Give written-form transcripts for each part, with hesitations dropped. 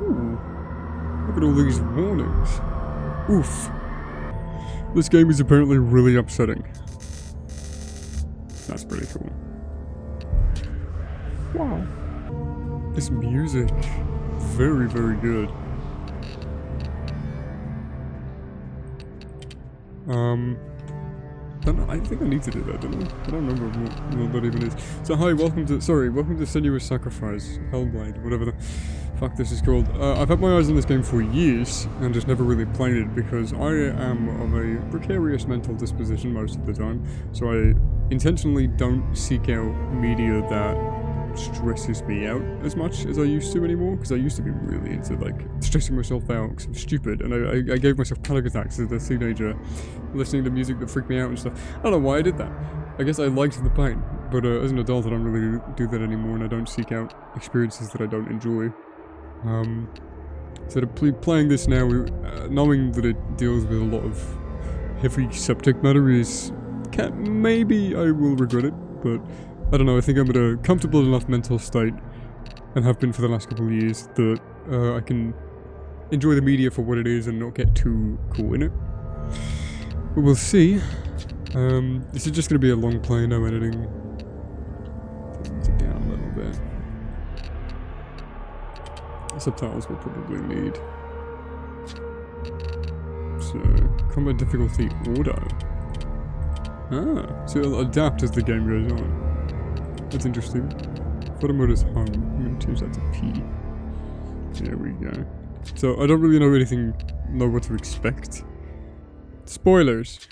Ooh. Look at all these warnings. Oof. This game is apparently really upsetting. That's pretty cool. Wow. This music. Very, very good. I think I need to do that, don't I? I don't remember what that even is. So hi, welcome to Senua's Sacrifice, Hellblade, whatever the fuck this is called. I've had my eyes on this game for years, and just never really played it, because I am of a precarious mental disposition most of the time, so I intentionally don't seek out media that stresses me out as much as I used to anymore, because I used to be really into like stressing myself out because I'm stupid, and I gave myself panic attacks as a teenager listening to music that freaked me out and stuff. I don't know why I did that. I guess I liked the pain, but as an adult I don't really do that anymore, and I don't seek out experiences that I don't enjoy. So playing this now, knowing that it deals with a lot of heavy subject matter is... maybe I will regret it, but I don't know, I think I'm at a comfortable enough mental state, and have been for the last couple of years, that I can enjoy the media for what it is and not get too cool in it. But we'll see. This is just going to be a long play, no editing. Take the music down a little bit. Subtitles we'll probably need. So, combat difficulty auto. Ah, so it'll adapt as the game goes on. That's interesting. Photo mode is home. I'm going to change that to P. There we go. So I don't really know what to expect. Spoilers!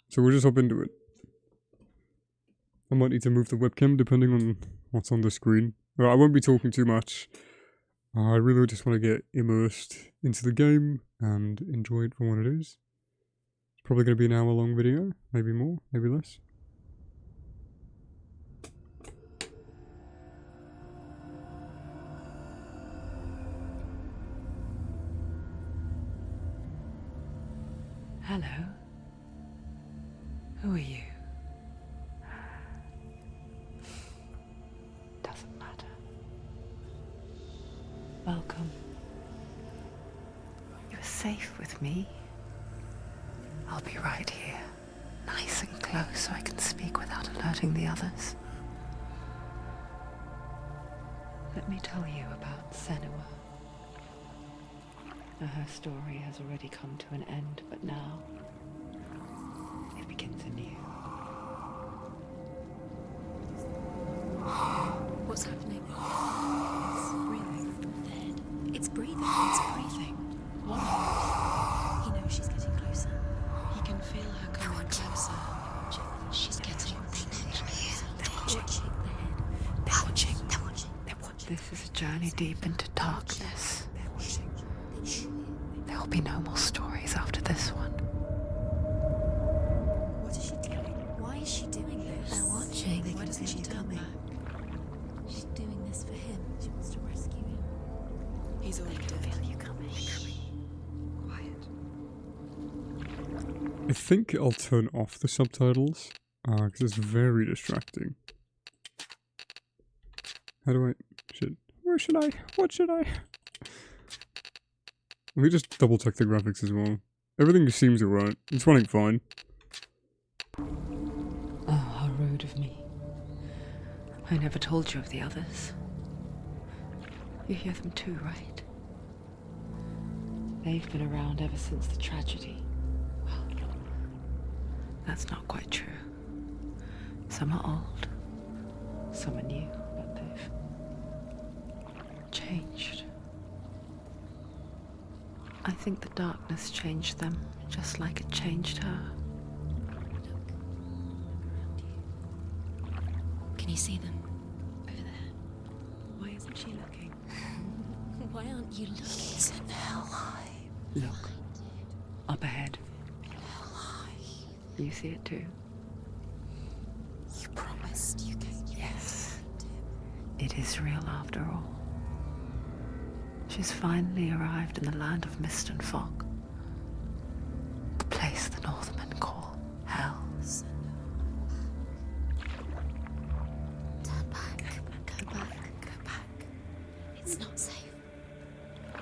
So we'll just hop into it. I might need to move the webcam depending on what's on the screen. Well, I won't be talking too much. I really just want to get immersed into the game and enjoy it for what it is. It's probably going to be an hour-long video. Maybe more, maybe less. Hello. Who are you? Doesn't matter. Welcome. You're safe with me. I'll be right here, nice and close so I can speak without alerting the others. Let me tell you about Senua. Her story has already come to an end, but now it begins anew. What's happening? It's breathing. Dead. It's breathing. It's breathing. What? He knows she's getting closer. He can feel her coming closer. She's getting closer. They're watching. They're watching. They're watching. They're watching. This is a journey deep into darkness. There'll be no more stories after this one. What is she doing? Why is she doing this? They're watching. Why doesn't she turn back? She's doing this for him. She wants to rescue him. He's already dead. I feel you coming. Quiet. I think I'll turn off the subtitles, because it's very distracting. How do I... shit. Where should I? What should I... Let me just double check the graphics as well. Everything seems alright. It's running fine. Oh, how rude of me. I never told you of the others. You hear them too, right? They've been around ever since the tragedy. Well, that's not quite true. Some are old, some are new, but they've changed. I think the darkness changed them, just like it changed her. Can you see them? Over there. Why isn't she looking? Why aren't you looking? It's in hell high. Look. Up ahead. You see it too? You promised you could. Yes. It is real after all. She's finally arrived in the land of mist and fog. The place the Northmen call Hell. Turn back. Go back. Go back. It's not safe. Go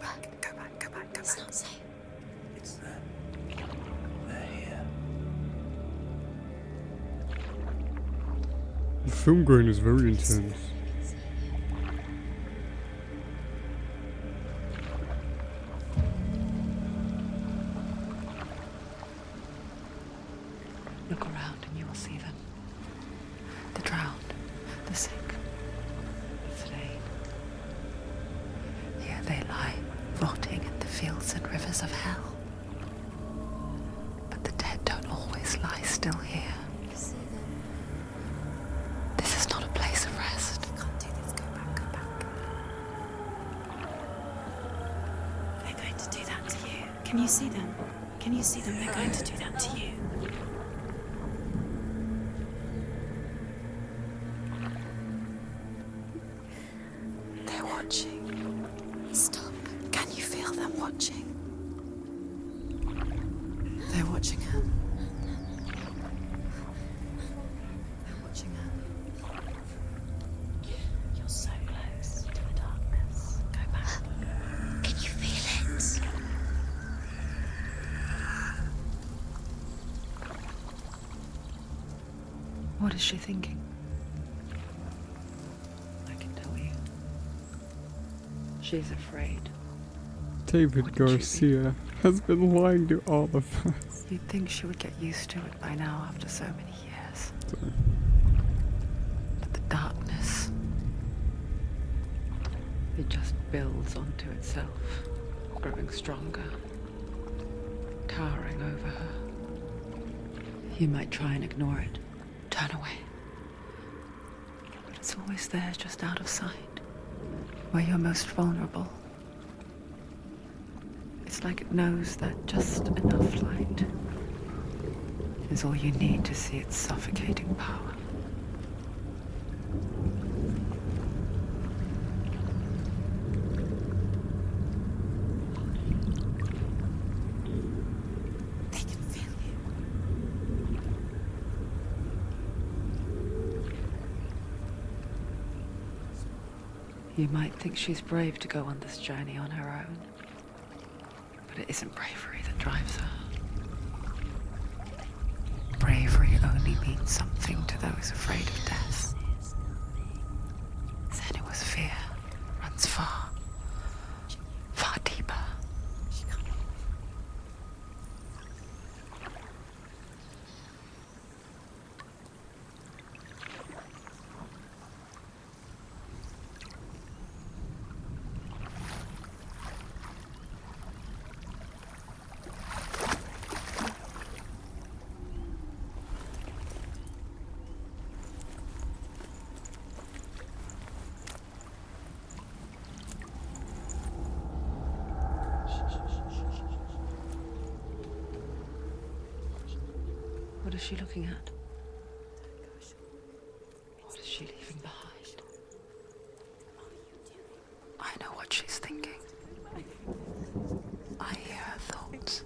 back, go back, go back, go It's back. not safe. It's them. They're here. The film grain is very intense. Look around and you will see them. The drowned, the sick, the slain. Here they lie, rotting in the fields and rivers of hell. But the dead don't always lie still here. You see them? This is not a place of rest. You can't do this. Go back, go back. They're going to do that to you. Can you see them? Can you see them? They're going to do that to you. They're watching. Stop. Can you feel them watching? They're watching her. They're watching her. You're so close to the darkness. Go back. Can you feel it? What is she thinking? I can tell you. She's afraid. David Wouldn't you be? Garcia has been lying to all of us. You'd think she would get used to it by now after so many years. Sorry. But the darkness, it just builds onto itself, growing stronger, towering over her. You might try and ignore it, turn away. But it's always there, just out of sight, where you're most vulnerable. It's like it knows that just enough light is all you need to see its suffocating power. They can feel you. You might think she's brave to go on this journey on her own, but it isn't bravery that drives her. Bravery only means something to those afraid of death. Senua's fear runs far, far deeper. What is she looking at? What is she leaving behind? I know what she's thinking. I hear her thoughts.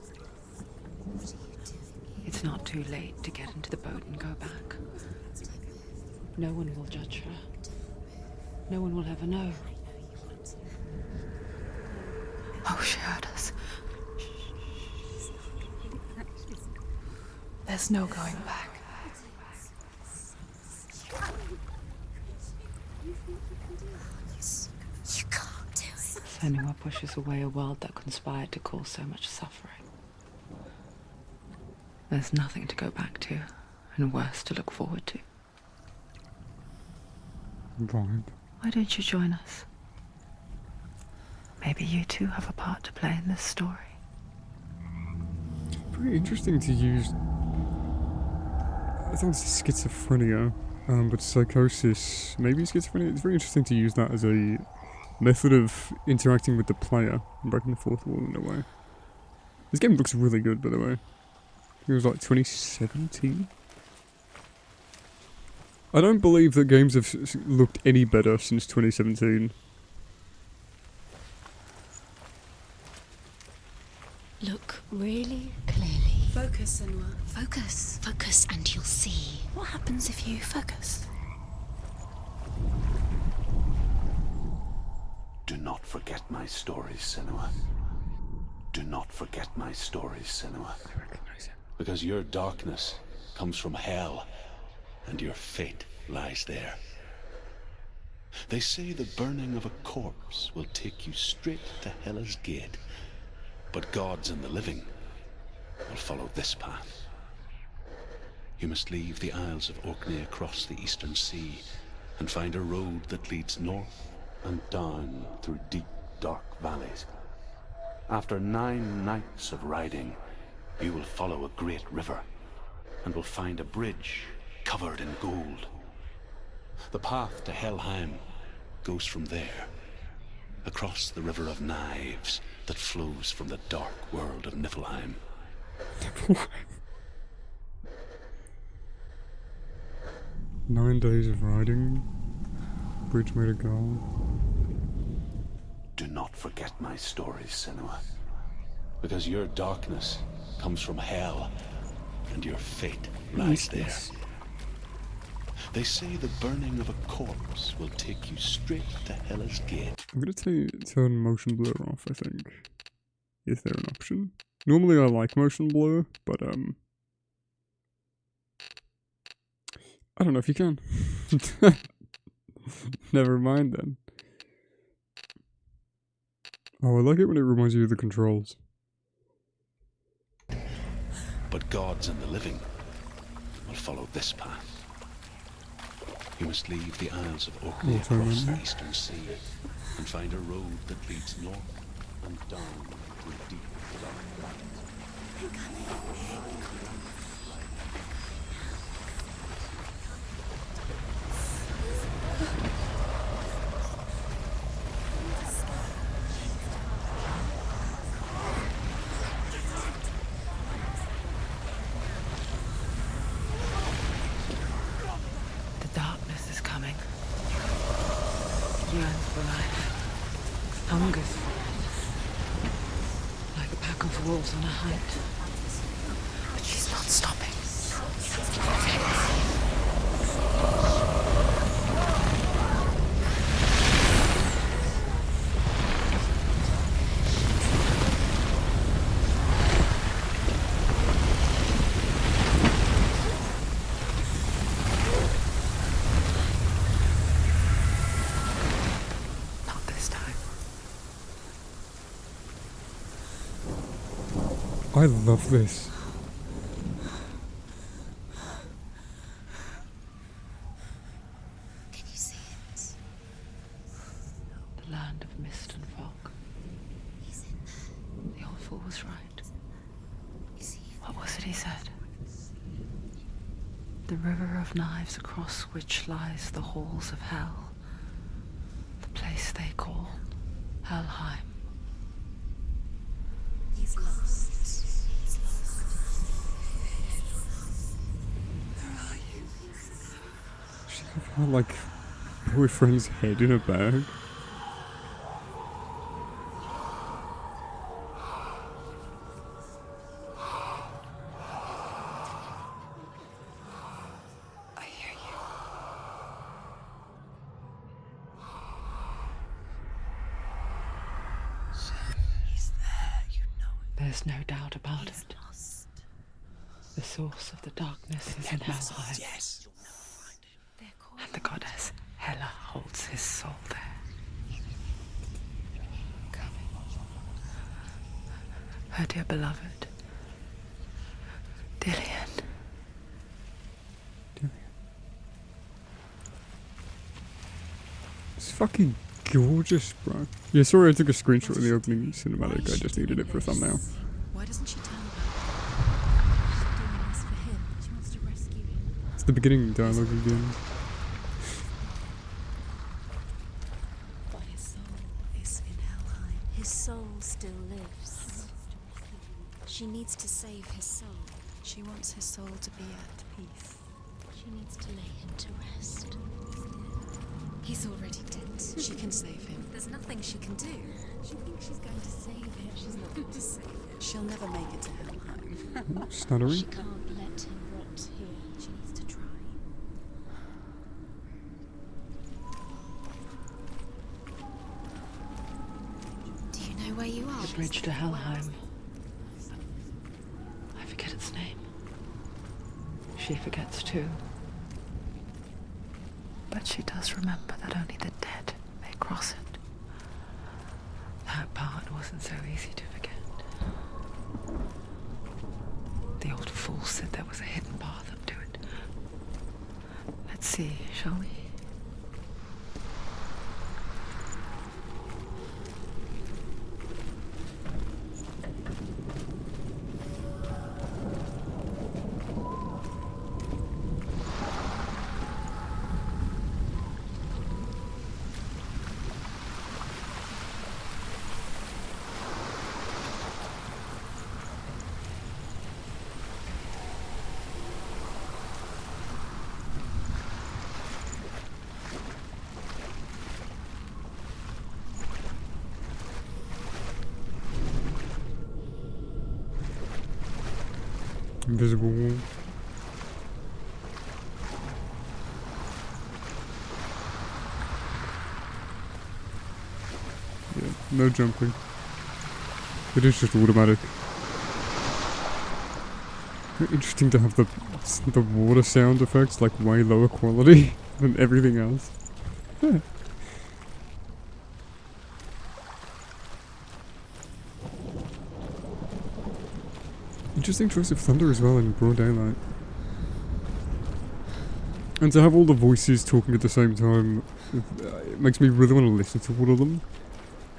It's not too late to get into the boat and go back. No one will judge her. No one will ever know. Oh, she heard us. There's no going back. You can't do it. Senua pushes away a world that conspired to cause so much suffering. There's nothing to go back to, and worse to look forward to. Right. Why don't you join us? Maybe you too have a part to play in this story. Pretty interesting to use. I don't want to say schizophrenia, but psychosis. Maybe schizophrenia. It's very interesting to use that as a method of interacting with the player and breaking the fourth wall in a way. This game looks really good, by the way. It was like 2017. I don't believe that games have looked any better since 2017. Look really clearly. Focus, Senua. Focus. Focus and you'll see. What happens if you focus? Do not forget my stories, Senua. Do not forget my stories, Senua. I recognize him. Because your darkness comes from hell, and your fate lies there. They say the burning of a corpse will take you straight to Hela's gate, but gods and the living will follow this path. You must leave the Isles of Orkney across the eastern sea and find a road that leads north and down through deep, dark valleys. After 9 nights of riding, you will follow a great river and will find a bridge covered in gold. The path to Helheim goes from there, across the River of Knives that flows from the dark world of Niflheim. 9 days of riding. Bridge made of gold. Do not forget my stories, Senua. Because your darkness comes from hell, and your fate lies there. They say the burning of a corpse will take you straight to Hela's gate. I'm gonna turn motion blur off, I think. Is there an option? Normally I like motion blur, but I don't know if you can. Never mind then. Oh, I like it when it reminds you of the controls. But gods and the living will follow this path. You must leave the Isles of Orkney across the eastern sea and find a road that leads north and down through deep dark valleys. The darkness is coming. It yearns for life. Hungers for it. Like a pack of wolves on a hunt. But she's not stopping. Not this time. I love this. Can you see it? The land of mist and fog. He's in there. The old fool was right. Is he? What was it he said? The river of knives across which lies the halls of hell. The place they call Helheim. He's lost. He's lost. Where are you? She have her, like, boyfriend's head in a bag. I hear you. He's there, you know it. There's no doubt about He's it. lost. The source of the darkness is in Helheim. Yes. You'll never find him. They're calling. And the goddess Hela holds his soul there. Coming. Her dear beloved, Dillian. It's fucking gorgeous, bro. Yeah, sorry I took a screenshot of the opening cinematic. I just needed it for a thumbnail. Why doesn't she tell about it? She's doing this for him. She wants to rescue him. It's the beginning dialogue again. But his soul is in Helheim. His soul still lives. She needs to save his soul. She wants his soul to be at peace. She needs to lay him to rest. He's already dead. She can save him. There's nothing she can do. She thinks she's going to save him. She's not going to save him. She'll never make it to Helheim. Stuttery. She can't let him rot here. She needs to try. know where you are? The bridge to Helheim. I forget its name. She forgets too. But she does remember that only the dead may cross it. That part wasn't so easy to forget. The old fool said there was a hidden path up to it. Let's see, shall we? Invisible wall. Yeah, no jumping. It is just automatic. Interesting to have the water sound effects like way lower quality than everything else. Yeah. Interesting choice of thunder as well in broad daylight. And to have all the voices talking at the same time, it makes me really want to listen to all of them.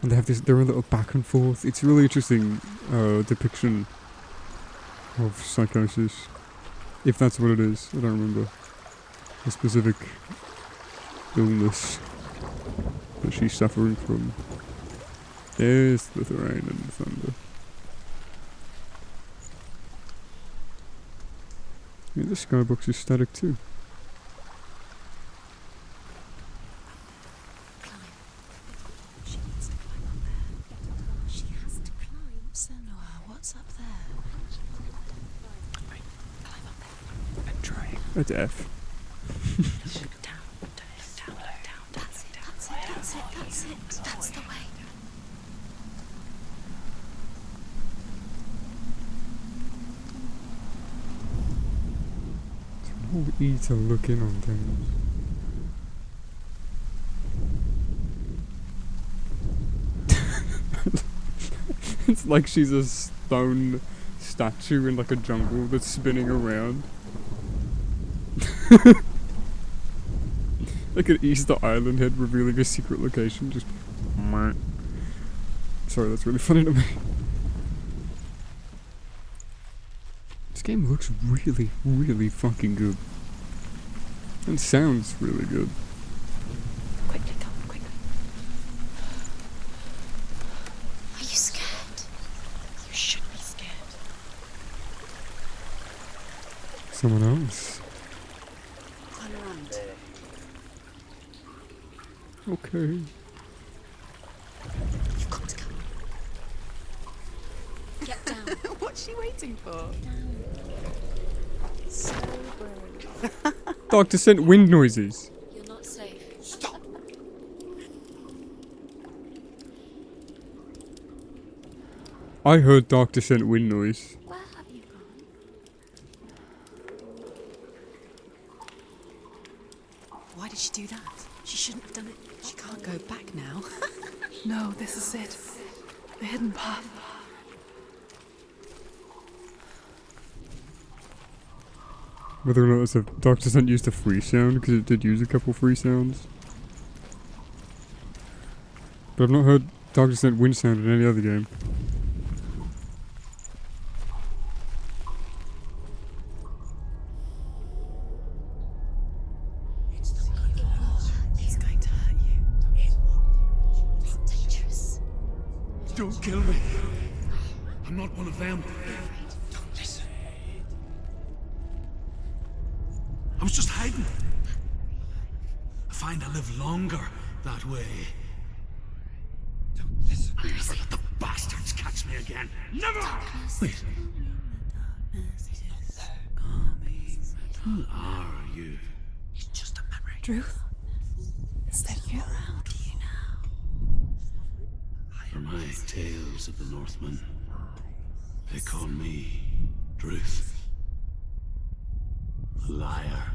And they have their own little back and forth. It's a really interesting depiction of psychosis. If that's what it is, I don't remember. A specific illness that she's suffering from. There's the rain and the thunder. Yeah, the skybox is static too. Climb. She needs to climb up there. She has to climb. Senua, what's up there? Climb up there. I'm trying. That's F. Down. That's it. That's the way. All E to look in on things. It's like she's a stone statue in like a jungle that's spinning around. Like an Easter Island head revealing a secret location, just meh. Sorry, that's really funny to me. This game looks really, really fucking good. And sounds really good. Quickly, come, quickly. Are you scared? You should be scared. Someone else. Turn around. Okay. You've got to come. Get down. What's she waiting for? So brave. Dr. Sent wind noises. You're not safe. Stop! I heard Dr. Sent wind noise. Where have you gone? Why did she do that? She shouldn't have done it. She can't go back now. No, this is it. The hidden path. Whether or not it's a Dr. Sent used a free sound, because it did use a couple free sounds. But I've not heard Dr. Sent wind sound in any other game. It's going to hurt you. It's dangerous. Don't kill me! I'm not one of them. Don't listen. I was just hiding. I find I live longer that way. Don't listen. Never let the bastards catch me again. Never! Wait. Who are you? It's just a memory. Druth? Is that you? Around you now. From My tales of the Northmen. They call me Druth. A liar.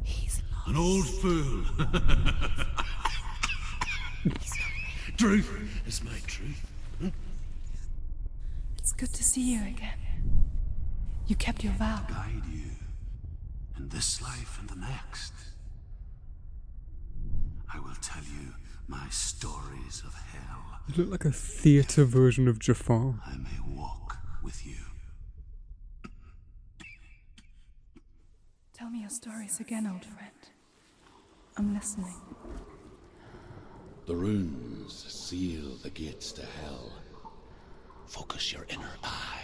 He's An old fool. Truth is my truth. It's good to see you again. You kept your vow. Guide you in this life and the next. I will tell you my stories of hell. You look like a theatre version of Jafar. I may walk with you. Tell me your stories again, old friend. I'm listening. The runes seal the gates to hell. Focus your inner eye,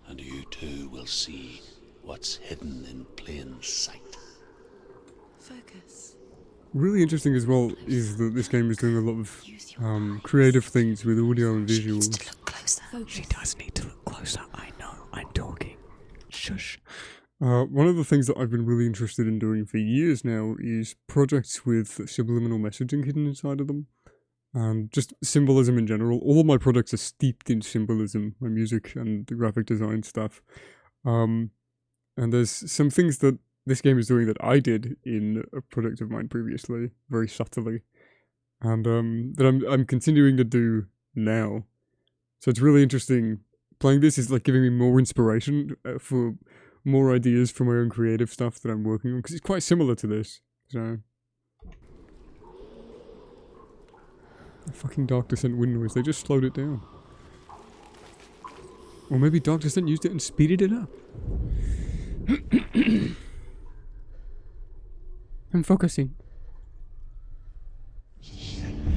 and you too will see what's hidden in plain sight. Focus. Really interesting as well is that this game is doing a lot of creative things with audio and visuals. Look closer. She does need to look closer. I know. I'm talking. Shush. One of the things that I've been really interested in doing for years now is projects with subliminal messaging hidden inside of them. And just symbolism in general. All of my projects are steeped in symbolism, my music and the graphic design stuff. And there's some things that this game is doing that I did in a project of mine previously, very subtly. And that I'm continuing to do now. So it's really interesting. Playing this is like giving me more inspiration for more ideas for my own creative stuff that I'm working on, because it's quite similar to this. So the fucking Dark Descent wind noise, they just slowed it down. Or maybe Dark Descent used it and speeded it up. I'm focusing.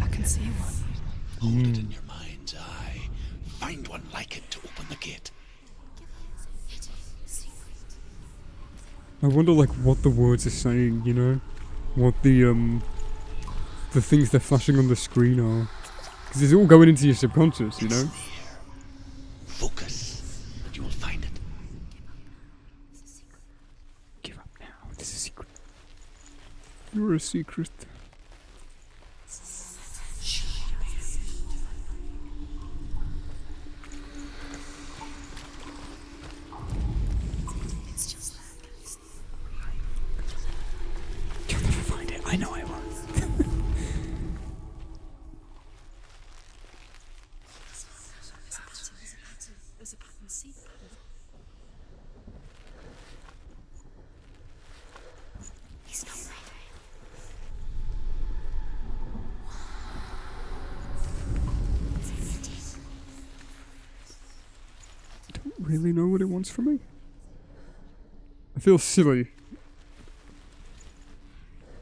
I can see one. Hold it in your mind's eye. Find one like it to open the gate. I wonder like what the words are saying, you know? What the things they're flashing on the screen are. Because it's all going into your subconscious, you know? Focus, and you will find it. Give up now. This is a secret. You're a secret. It's just like You'll never find it. I know I won't. there's a pattern. See? He's not right. I don't really know what it wants from me. I feel silly.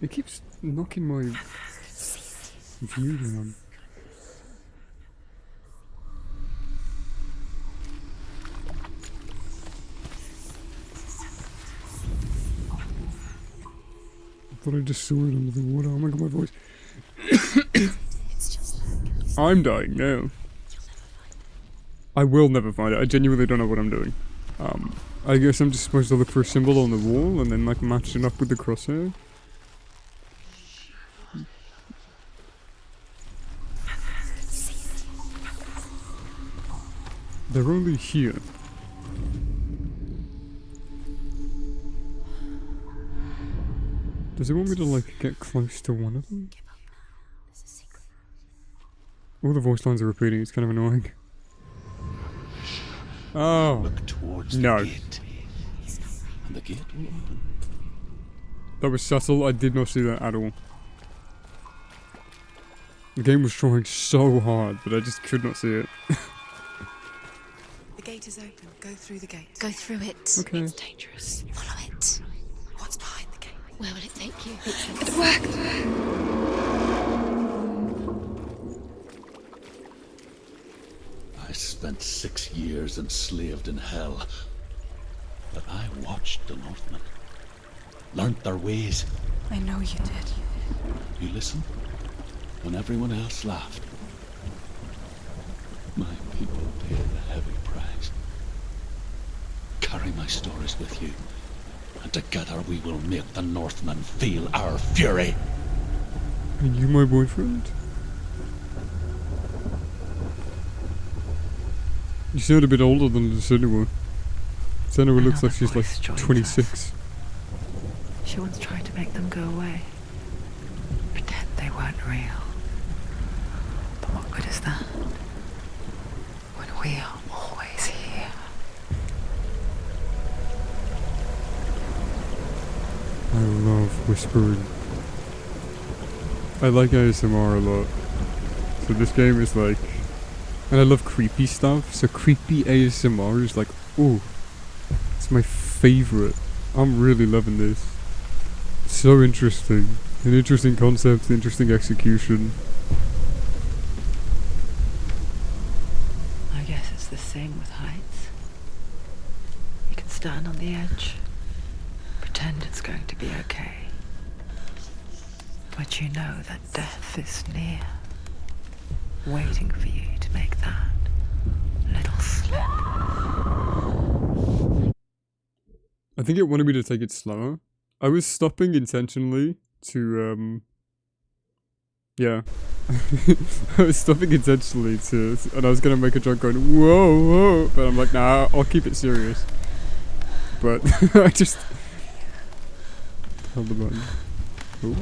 It keeps knocking my view down. I thought I just saw it under the water. Oh my god, my voice. It's just like I'm dying now. I will never find it. I genuinely don't know what I'm doing. I guess I'm just supposed to look for a symbol on the wall and then like match it up with the crosshair. They're only here. Does it want me to like get close to one of them? there's a secret. All the voice lines are repeating, it's kind of annoying. Oh, Look towards No. the gate. And the gate will open. that was subtle, I did not see that at all. The game was trying so hard, but I just could not see it. The gate is open. Go through the gate. Go through it. Okay. It's dangerous. Follow it. What's behind the gate? Where will it take you? It worked! I spent 6 years enslaved in hell. But I watched the Northmen. Learnt their ways. I know you did. You listened when everyone else laughed. My people paid a heavy price. Carry my stories with you, and together we will make the Northmen feel our fury. Are you my boyfriend? You sound a bit older than the Senua. Senua looks like Another she's like voice joins 26. She once tried to make them go away. Pretend they weren't real. But what good is that? When we are always here. I love whispering. I like ASMR a lot. So this game is like... And I love creepy stuff, so creepy ASMR is like, ooh, it's my favorite. I'm really loving this. So interesting. An interesting concept, interesting execution. I guess it's the same with heights. You can stand on the edge, pretend it's going to be okay. But you know that death is near, waiting for you to make that little slip. I think it wanted me to take it slower. I was stopping intentionally to, yeah. I was stopping intentionally to, and I was gonna make a joke going, whoa, whoa, but I'm like, nah, I'll keep it serious. But, I just held the button. Ooh.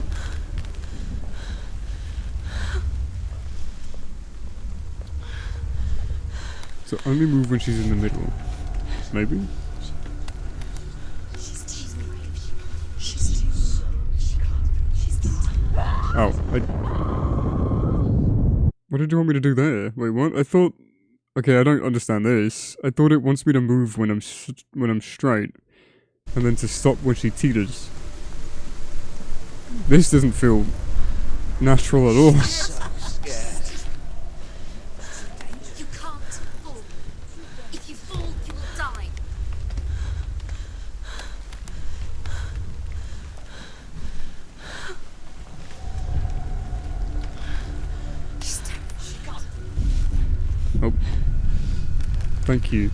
So only move when she's in the middle. Maybe? Oh, what did you want me to do there? Wait, what? I thought... Okay, I don't understand this. I thought it wants me to move when I'm straight. And then to stop when she teeters. This doesn't feel natural at all. You can't fall. If you fall, you will die. Oh. Thank you.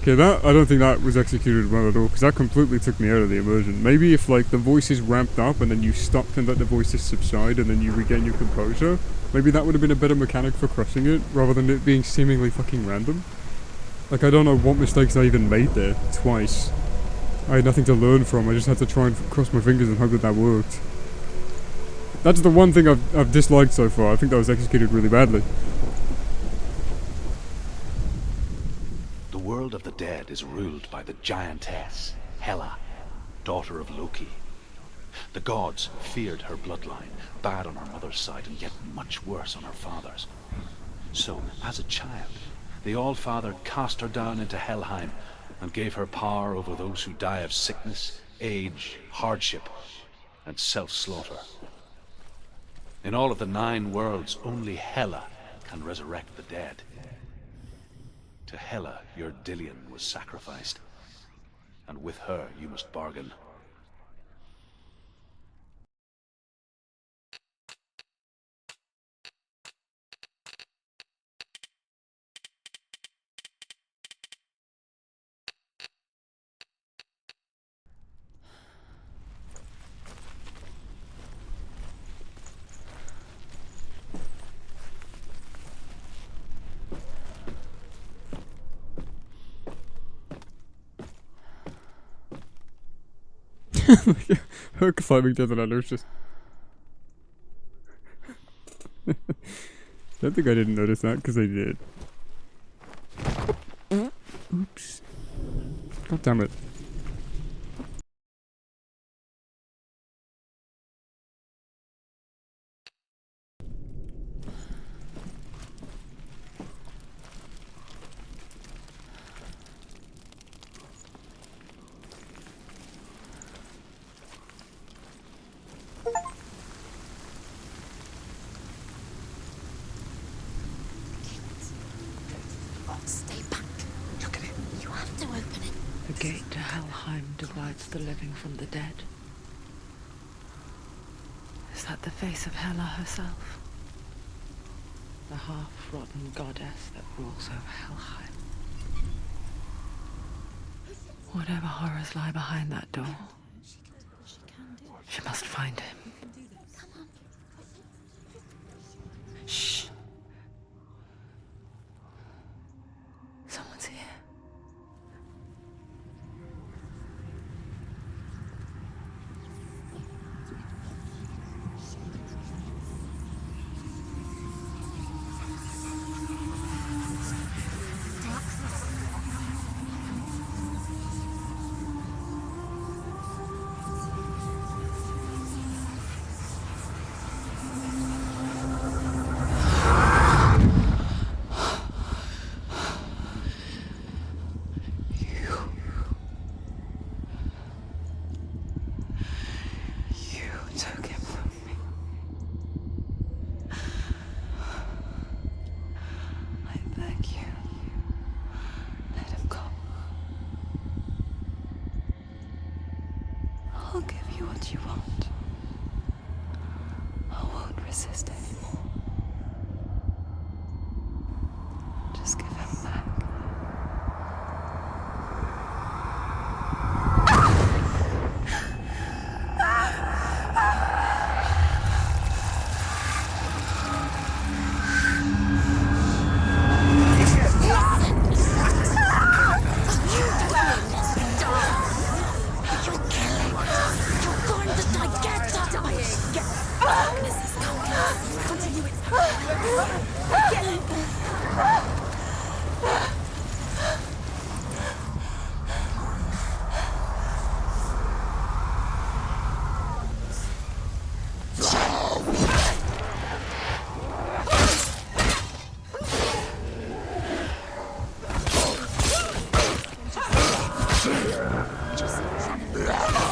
Okay, that, I don't think that was executed well at all, because that completely took me out of the immersion. Maybe if, like, the voices ramped up and then you stopped and let the voices subside and then you regain your composure, maybe that would have been a better mechanic for crushing it, rather than it being seemingly fucking random. Like, I don't know what mistakes I even made there, twice. I had nothing to learn from, I just had to try and cross my fingers and hope that that worked. That's the one thing I've disliked so far. I think that was executed really badly. The world of the dead is ruled by the giantess, Hela, daughter of Loki. The gods feared her bloodline, bad on her mother's side and yet much worse on her father's. So, as a child, the All-Father cast her down into Helheim and gave her power over those who die of sickness, age, hardship, and self-slaughter. In all of the 9 worlds, only Hela can resurrect the dead. To Hela, your Dillion was sacrificed, and with her you must bargain. Her climbing down the ladder is just... I don't think I didn't notice that, because I did. Oops. God damn it. Stay back. Look at it. You have to open it. The gate to Helheim divides the living from the dead. Is that the face of Hela herself? The half-rotten goddess that rules over Helheim. Whatever horrors lie behind that door, she must find him. Shh. resist anymore. Just give him back.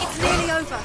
It's nearly over.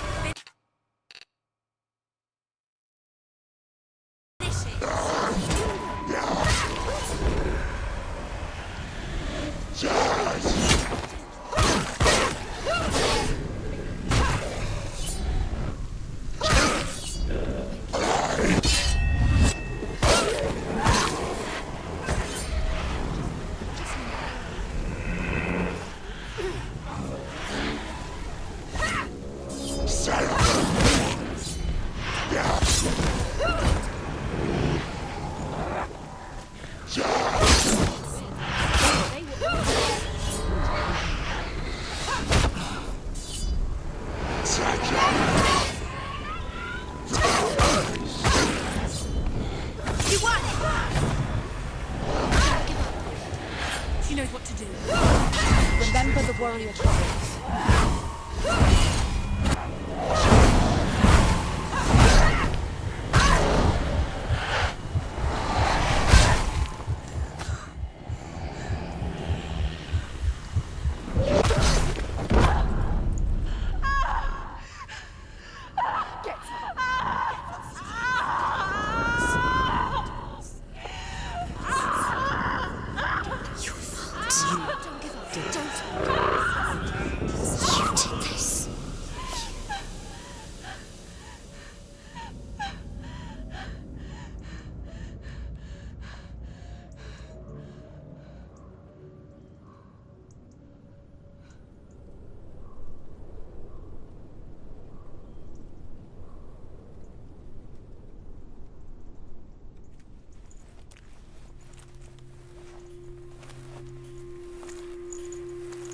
She knows what to do. Remember the warrior troubles.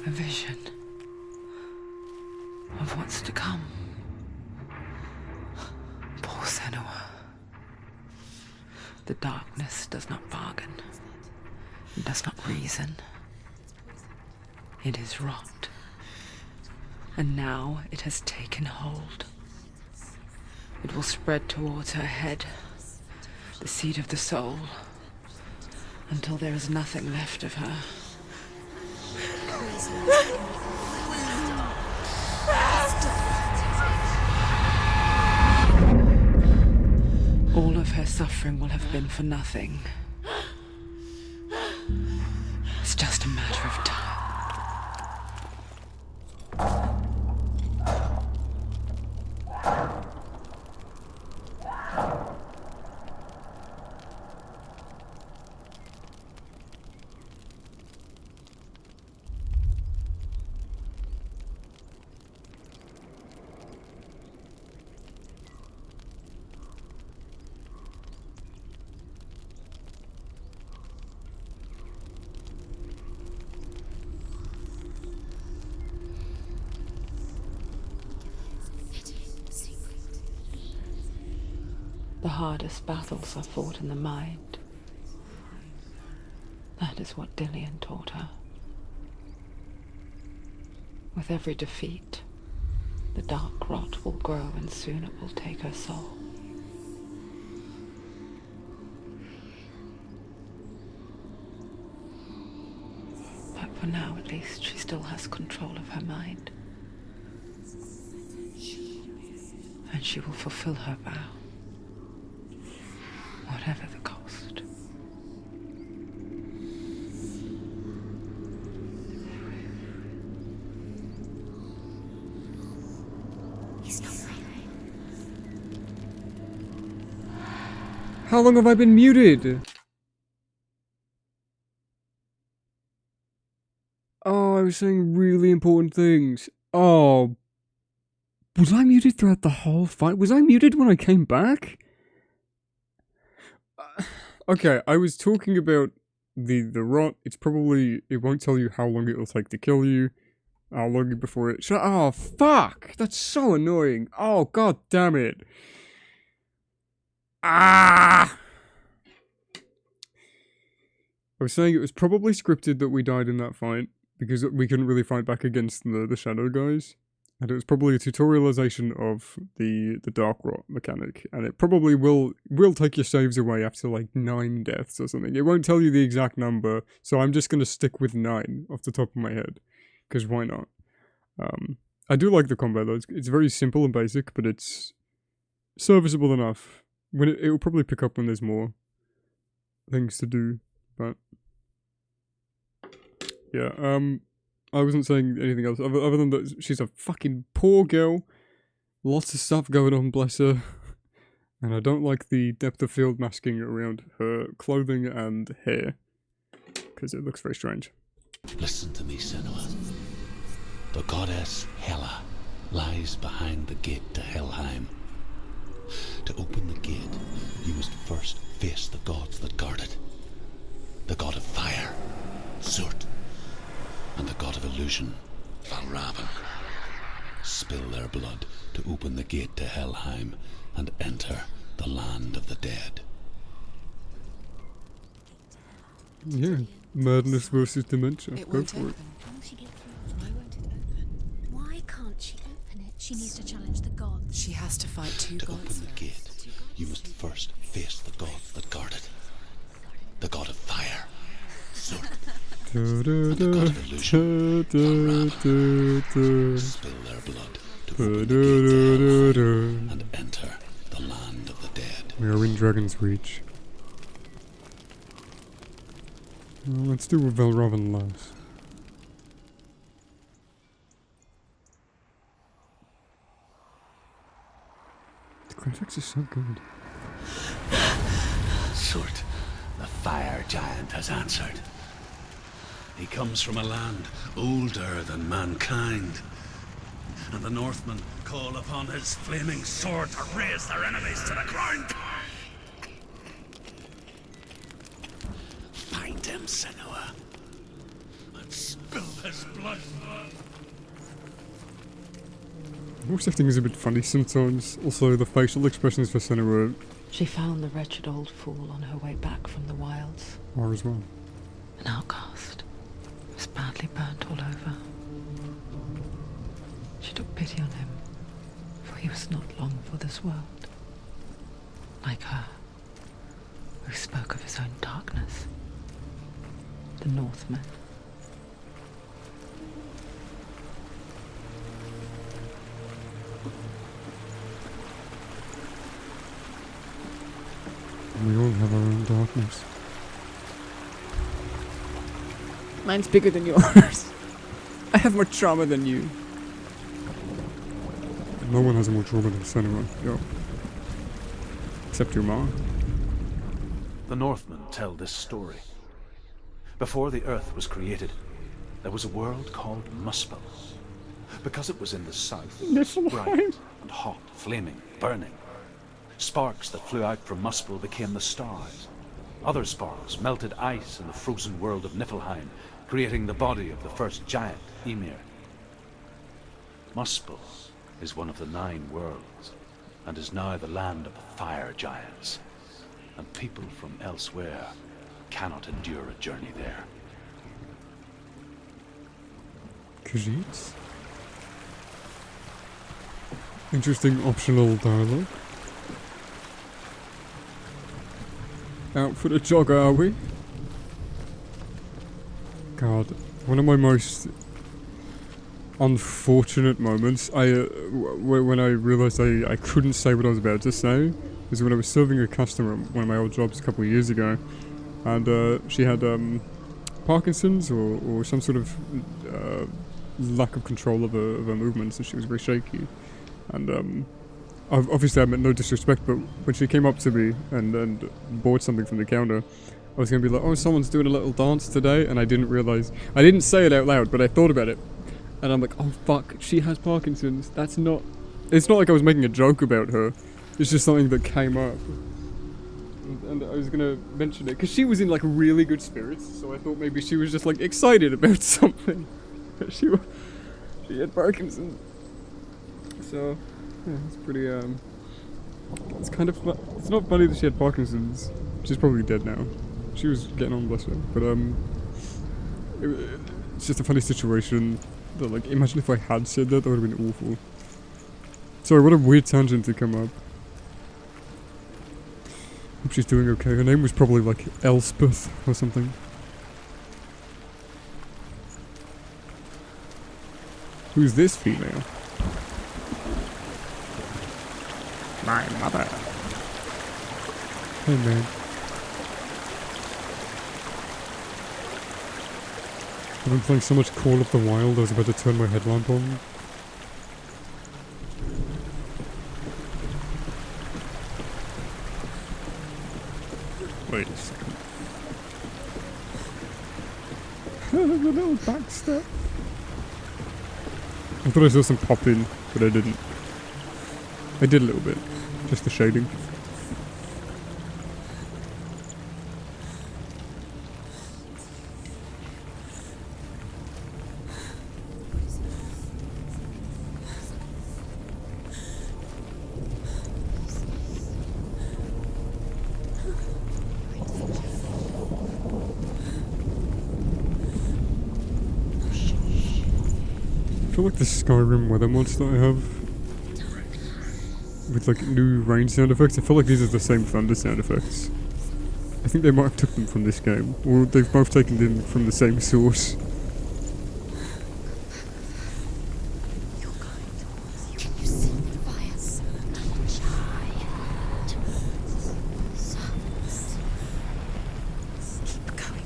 A vision of what's to come. Poor Senua. The darkness does not bargain. It does not reason. It is rot. And now it has taken hold. It will spread towards her head, the seat of the soul, until there is nothing left of her. All of her suffering will have been for nothing. It's just a matter of time. The hardest battles are fought in the mind. That is what Dillian taught her. With every defeat, the dark rot will grow and soon it will take her soul. But for now, at least, she still has control of her mind. And she will fulfill her vow. Whatever the cost. He's not breathing. How long have I been muted? Oh, I was saying really important things. Oh. Was I muted throughout the whole fight? Was I muted when I came back? Okay, I was talking about the rot. It's probably... It won't tell you how long it will take to kill you. How long before it... Oh, fuck! That's so annoying. Oh, god damn it. Ah! I was saying it was probably scripted that we died in that fight, because we couldn't really fight back against the shadow guys. And it was probably a tutorialization of the dark rot mechanic, and it probably will take your saves away after like 9 deaths or something. It won't tell you the exact number, so I'm just gonna stick with 9 off the top of my head, because why not? I do like the combat though. It's very simple and basic, but it's serviceable enough. When it will probably pick up when there's more things to do, but yeah. I wasn't saying anything else other than that she's a fucking poor girl. Lots of stuff going on, bless her. And I don't like the depth of field masking around her clothing and hair, because it looks very strange. Listen to me, Senua. The goddess Hela lies behind the gate to Helheim. To open the gate, you must first face the gods that guard it. The god of fire, Surt, and the god of illusion, Valravn. Spill their blood to open the gate to Helheim and enter the land of the dead. Yeah, madness versus dementia. It Go won't for open. it. How will she get through? Why won't it open? Why can't she open it? She needs to challenge the gods. She has to fight 2 To gods. open the gate, you must first face the gods that guard it. The god of fire, Surt, and the god of illusion, Valravn. Spill their blood to open the gate to Helheim and enter the land of the dead. We are in Dragon's Reach. Well, let's do what Valravn loves. The graphics are so good. Surt, the fire giant, has answered. He comes from a land older than mankind, and the Northmen call upon his flaming sword to raze their enemies to the ground. Find him, Senua, and spill his blood. Voice acting is a bit funny sometimes. Also, the facial expressions for Senua She found the wretched old fool on her way back from the wilds. are as well. An outcast. Was badly burnt all over. She took pity on him, for he was not long for this world. Like her, who spoke of his own darkness. The Northmen. We all have our own darkness. Mine's bigger than yours. I have more trauma than you. No one has more trauma than Senua, yo. Except your mom. The Northmen tell this story. Before the earth was created, there was a world called Muspel. Because it was in the south, it was bright and hot, flaming, burning. Sparks that flew out from Muspel became the stars. Other sparks melted ice in the frozen world of Niflheim, creating the body of the first giant, Ymir. Muspel is one of the 9 worlds, and is now the land of the fire giants. And people from elsewhere cannot endure a journey there. Khajiits? Interesting optional dialogue. Out for the jogger, are we? God, one of my most unfortunate moments, when I realised I couldn't say what I was about to say, is when I was serving a customer at one of my old jobs a couple of years ago, and she had Parkinson's or some sort of lack of control of her movements, and she was very shaky. And obviously I meant no disrespect, but when she came up to me and bought something from the counter, I was gonna be like, oh, someone's doing a little dance today, and I didn't realize. I didn't say it out loud, but I thought about it, and I'm like, oh fuck, she has Parkinson's. That's not. It's not like I was making a joke about her. It's just something that came up, and I was gonna mention it because she was in like really good spirits, so I thought maybe she was just like excited about something. she had Parkinson's. So, yeah, it's pretty, it's kind of it's not funny that she had Parkinson's. She's probably dead now. She was getting on, bless her. But, it's just a funny situation that, like, imagine if I had said that, that would have been awful. Sorry, what a weird tangent to come up. Hope she's doing okay. Her name was probably, like, Elspeth or something. Who's this female? My mother. Hey man. I've been playing so much Call of the Wild, I was about to turn my headlamp on. Wait a second. The little back step. I thought I saw some pop in, but I didn't. I did a little bit. Just the shading. I feel like the Skyrim weather mods that I have with like new rain sound effects, I feel like these are the same thunder sound effects. I think they might have took them from this game, or they've both taken them from the same source. Can you see the fires? Keep going.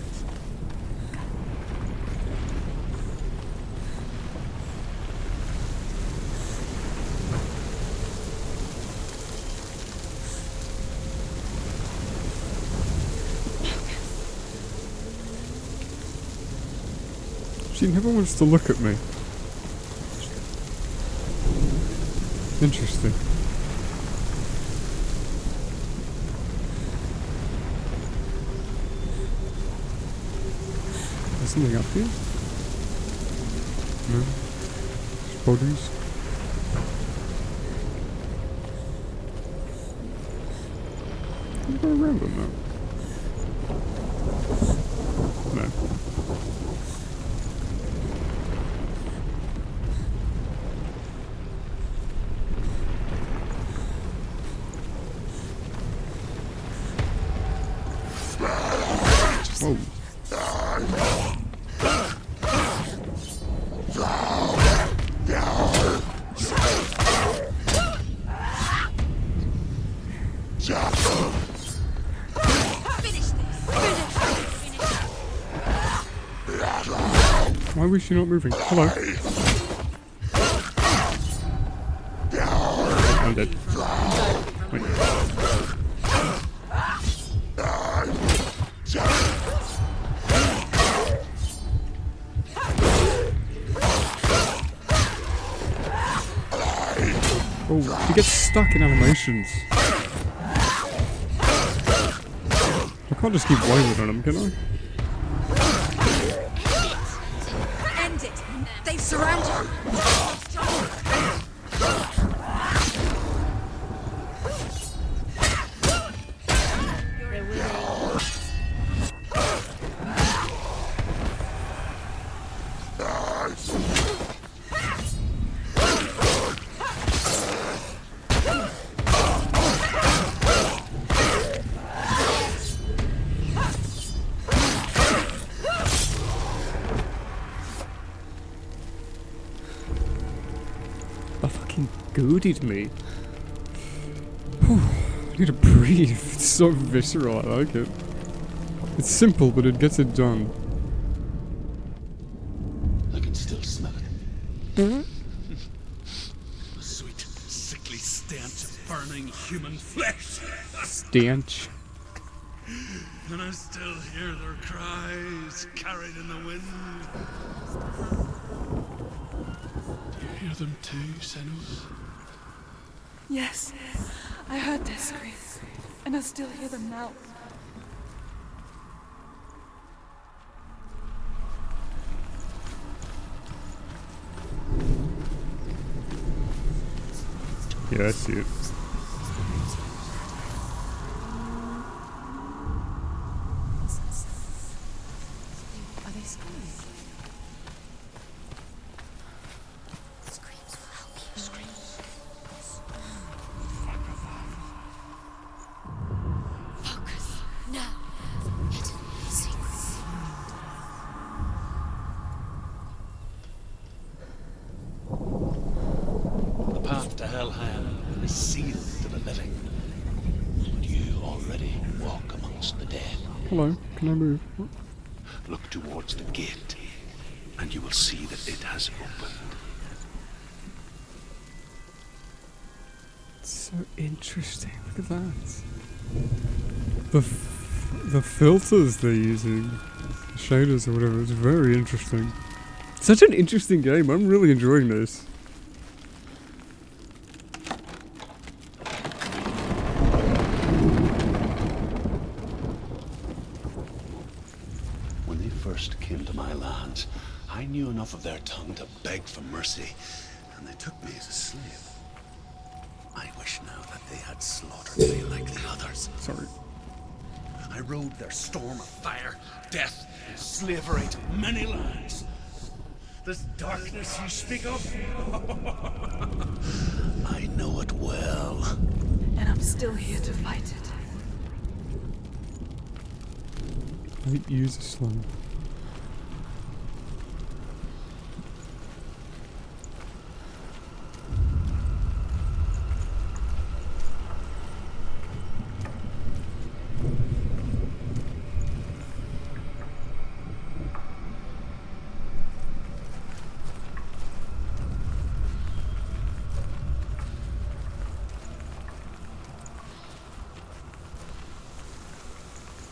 She never wants to look at me. Interesting. There's something up here? No? Just bodies? Can I go around them now? No. Whoa. Why was she not moving? Hello. I'm dead. Wait. Oh, she gets stuck in animations. I can't just keep waving on them, can I? End it! They've surrounded you! That fucking goaded me. I need to breathe. It's so visceral, I like it. It's simple, but it gets it done. I can still smell it. A sweet, sickly stench of human flesh. Stench. And I still hear their cries carried in the wind. Do you hear them too, Senua? Yes, I heard their screams, and I still hear them now. Yeah, I see it. Are they screaming? Screams will help you. Screams. Focus. Now. Hidden secrets. The path to Helheim is sealed to the living. And you already walk amongst the dead. Hello, can I move? What? Look towards the gate, and you will see that it has opened. It's so interesting. Look at that. The filters they're using, the shaders or whatever, it's very interesting. Such an interesting game. I'm really enjoying this. When they first came to my lands, I knew enough of their tongue to beg for mercy, and they took me as a slave. I wish now that they had slaughtered me like the others. Sorry. I rode their storm of fire, death, and slavery to many lands. This darkness you speak of, I know it well. And I'm still here to fight it. Light user slime.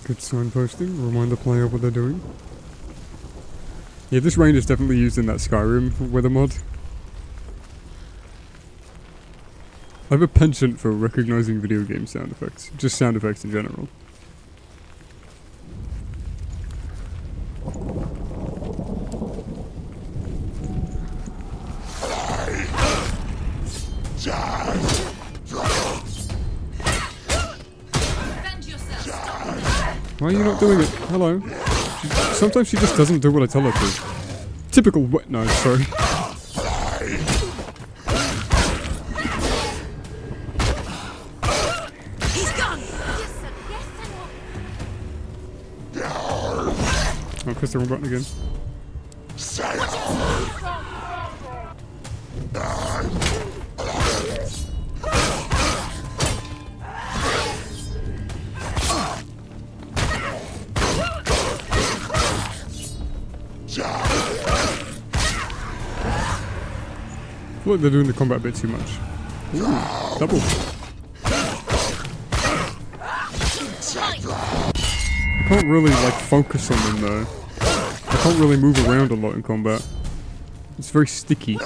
Good signposting, remind the player what they're doing. Yeah, this rain is definitely used in that Skyrim weather mod. I have a penchant for recognizing video game sound effects, just sound effects in general. Why are you not doing it? Hello. Sometimes she just doesn't do what I tell her to. Typical wet nose, sorry. He's gone! Yes, sir. Yes, Senua. Oh, press the wrong button again. I feel like they're doing the combat a bit too much. Ooh, double. I can't really like focus on them though. I can't really move around a lot in combat. It's very sticky.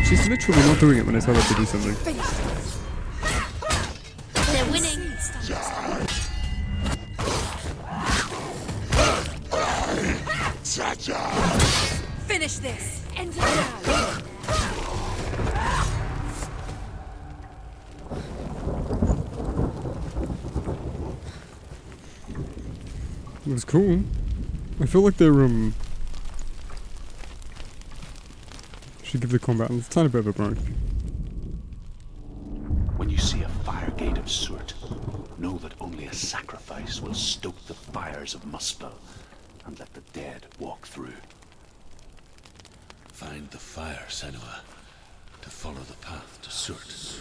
She's literally not doing it when I tell her to do something. They're winning. Finish this. End it now. It was cool. I feel like they're should give the combat a tiny bit of a break. When you see a fire gate of Surt, know that only a sacrifice will stoke the fires of Muspel and let the dead walk through. Find the fire, Senua, to follow the path to Surt.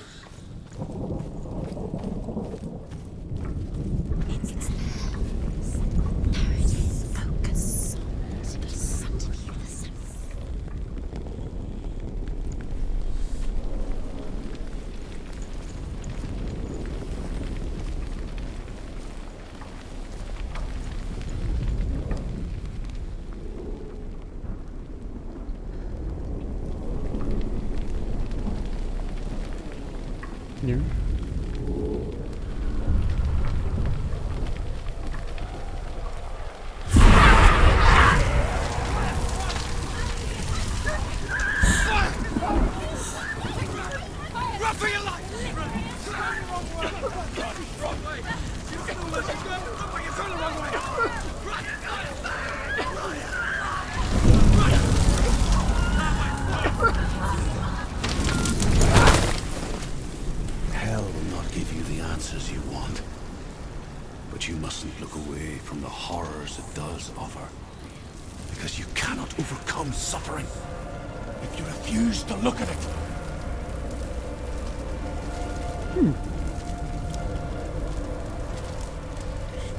Yeah. Hell will not give you the answers you want. But you mustn't look away from the horrors it does offer. Because you cannot overcome suffering if you refuse to look at it.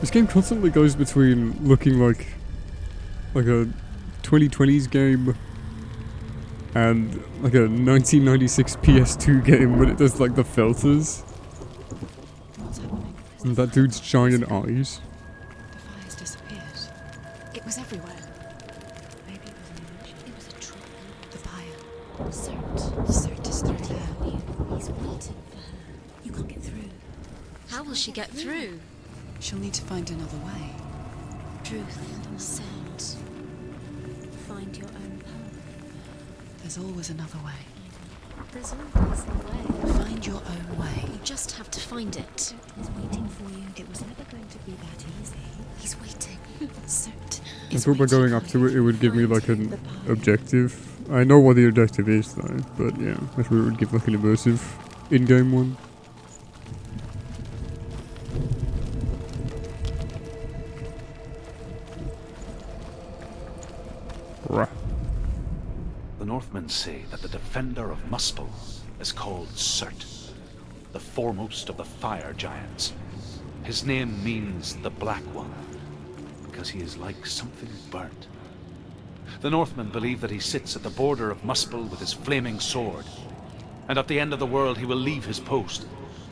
This game constantly goes between looking like a 2020s game and like a 1996 PS2 game when it does like the filters. What's happening? And that dude's giant eyes. The fire's disappeared. It was everywhere. Maybe it was an illusion. It was a trap. The fire. Cert Cert is through there. He's waiting for her. You can't get through. How will she get through? She'll need to find another way. Truth, scent. Find your own path. There's always another way. There's always a way. Find your own way. You just have to find it. He's waiting for you. It was never going to be that easy. He's waiting. Cert I is thought by waiting going for up to you. it, it would give me like an objective. I know what the objective is though, but yeah, I thought it would give like an immersive in-game one. Rah. The Northmen say that the defender of Muspel is called Surt, the foremost of the fire giants. His name means the Black One, because he is like something burnt. The Northmen believe that he sits at the border of Muspel with his flaming sword, and at the end of the world he will leave his post.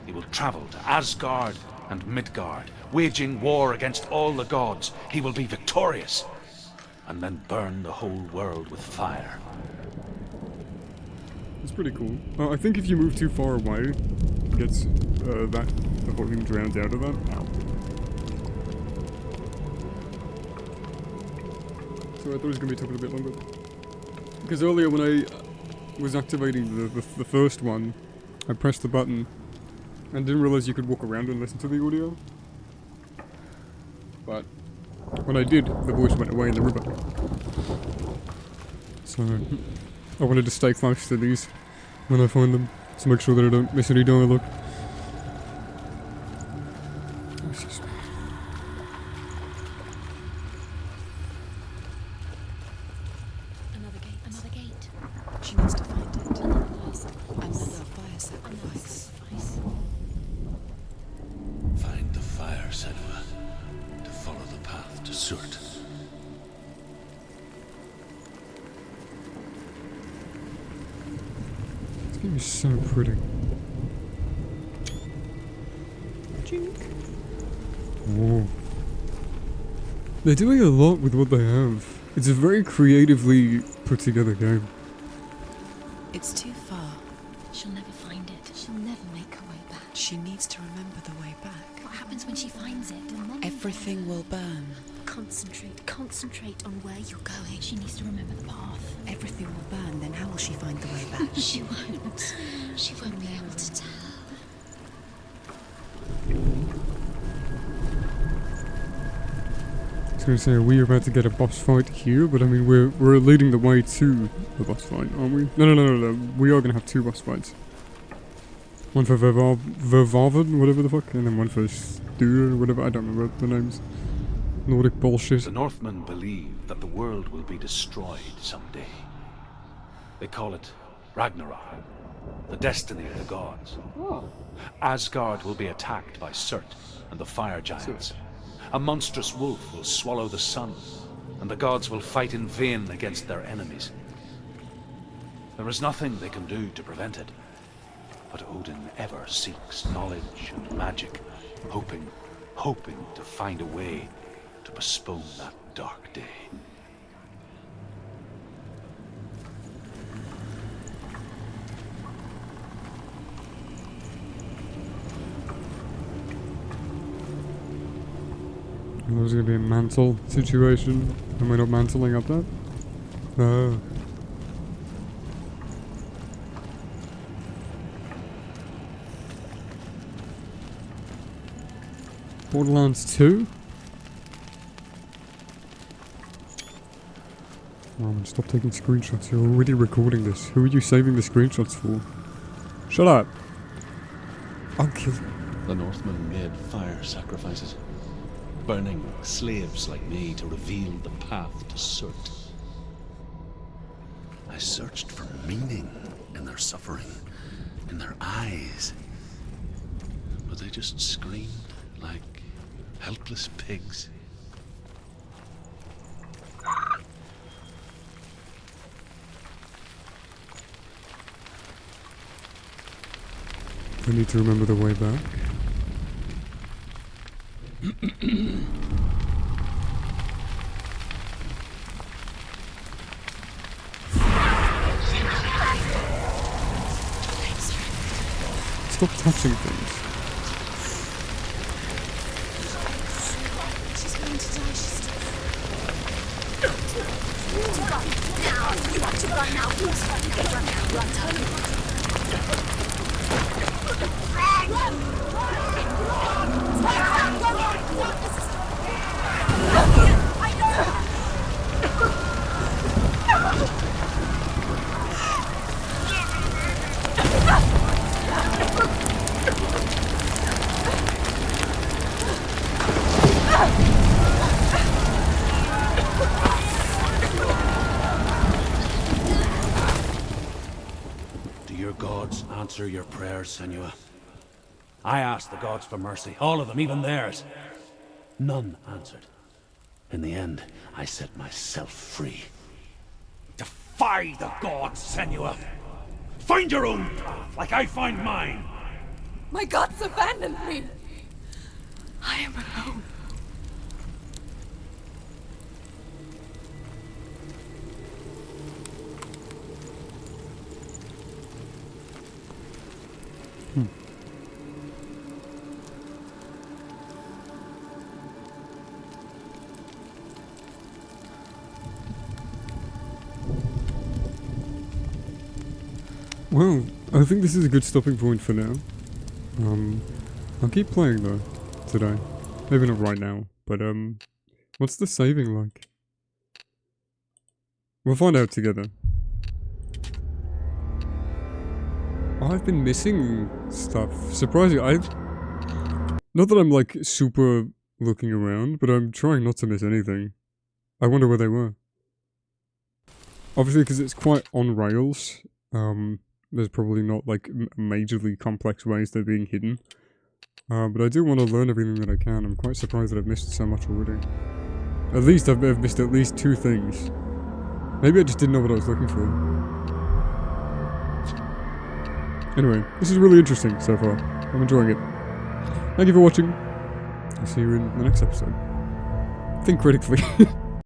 He will travel to Asgard and Midgard, waging war against all the gods. He will be victorious, and then burn the whole world with fire. It's pretty cool. I think if you move too far away, it gets the volume drowned out of that. Ow. So I thought it was going to be taking a bit longer. Because earlier when I was activating the first one, I pressed the button and didn't realize you could walk around and listen to the audio. But when I did, the voice went away in the river. So I wanted to stay close to these when I find them, to make sure that I don't miss any dialogue. Excuse me. Another gate. Another gate. She needs to find it. Another fire sacrifice. Another fire Another sacrifice. sacrifice. Find the fire, Senua, to follow the path to Surt. This game is so pretty. Whoa. They're doing a lot with what they have. It's a very creatively put together game. It's too far. She'll never find it. She'll never make her way back. She needs to remember the way back. What happens when she finds it? Everything will burn. Concentrate on where you're going. She needs to remember the path. Everything will burn, then how will she find the way back? She won't. She won't be able to tell. I was gonna say, are we about to get a boss fight here? But I mean, we're leading the way to the boss fight, aren't we? No. We are gonna have two boss fights. One for Vervarven, whatever the fuck, and then one for Styr, or whatever. I don't remember the names. Nordic bullshit. The Northmen believe that the world will be destroyed someday. They call it Ragnarok, the destiny of the gods. Asgard will be attacked by Surt and the fire giants. A monstrous wolf will swallow the sun, and the gods will fight in vain against their enemies. There is nothing they can do to prevent it, but Odin ever seeks knowledge and magic, hoping to find a way to postpone that dark day. was going to be a mantle situation. Am I not mantling up that? Oh. Borderlands 2? Roman, stop taking screenshots. You're already recording this. Who are you saving the screenshots for? Shut up. I'll kill you. The Northmen made fire sacrifices, burning slaves like me to reveal the path to Surt. I searched for meaning in their suffering, in their eyes, but they just screamed like helpless pigs. I need to remember the way back. Stop touching things. She's going to die. She's still... You have to run now. Please run now. Do your gods answer your prayers, Senua? I asked the gods for mercy, all of them, even theirs. None answered. In the end, I set myself free. Defy the gods, Senua! Find your own path, like I find mine! My gods abandoned me. I am alone. Well, I think this is a good stopping point for now. I'll keep playing though, today. Maybe not right now, but what's the saving like? We'll find out together. I've been missing stuff. Surprisingly, not that I'm like super looking around, but I'm trying not to miss anything. I wonder where they were. Obviously, because it's quite on rails, there's probably not like majorly complex ways they're being hidden. But I do want to learn everything that I can. I'm quite surprised that I've missed so much already. At least I've missed at least 2 things. Maybe I just didn't know what I was looking for. Anyway, this is really interesting so far. I'm enjoying it. Thank you for watching. I'll see you in the next episode. Think critically.